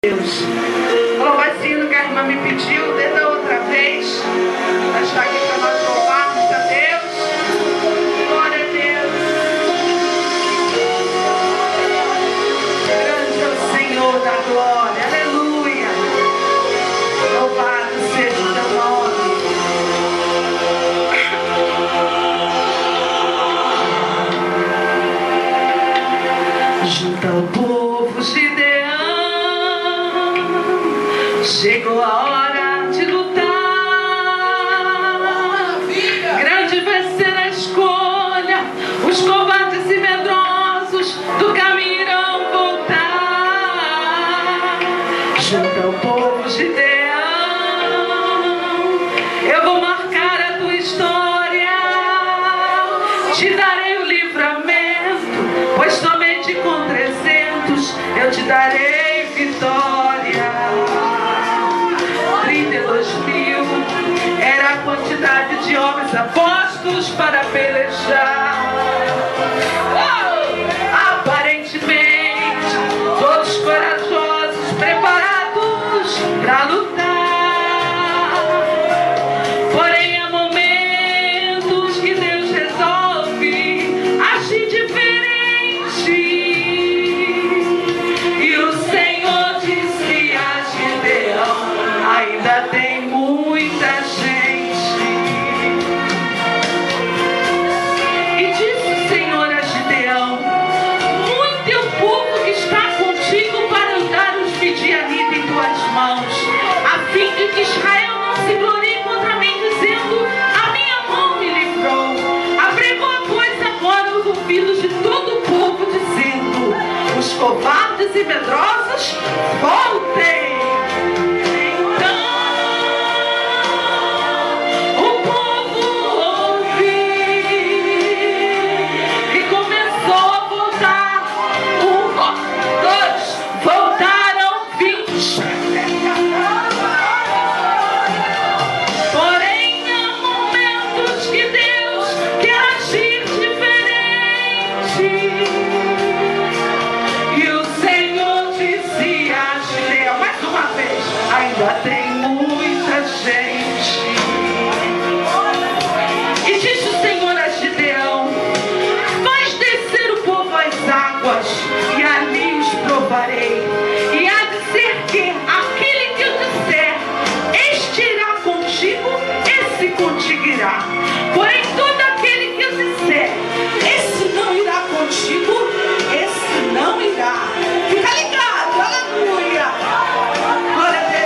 Deus. Louvazinho que a irmã me pediu desde a outra vez. Ela está aqui para nós louvarmos a Deus. Glória a Deus. Grande é o Senhor da glória. Aleluia. Louvado seja o teu nome. Junta o povo de Deus. Chegou a hora de lutar. Grande vai ser a escolha. Os covardes e medrosos do caminho irão voltar. Junta o povo de Deus. Eu vou marcar a tua história. Te darei o livramento, pois somente com 300 eu te darei vitória. 32.000 era a quantidade de homens apóstolos para pelejar. Aparentemente, todos corajosos, preparados para lutar. Porém, há momentos que Deus resolve agir diferente. E o Senhor disse a Gideão: ainda tem muita gente. E disse o Senhor a Gideão: muito é o povo que está contigo para andar os midianitas em tuas mãos, a fim de que Israel não se glorie contra mim, dizendo: a minha mão me livrou. Apregou, pois, agora os ouvidos de todo o povo, dizendo: os covardes e medrosos voltem. Ainda tem muita gente. E disse o Senhor a Gideão: faz descer o povo às águas, e ali os provarei. E há de ser que aquele que eu disser, este irá contigo, esse contigo irá. Porém, todo aquele que eu disser, esse não irá contigo, esse não irá. Fica ligado, aleluia. Glória a Deus.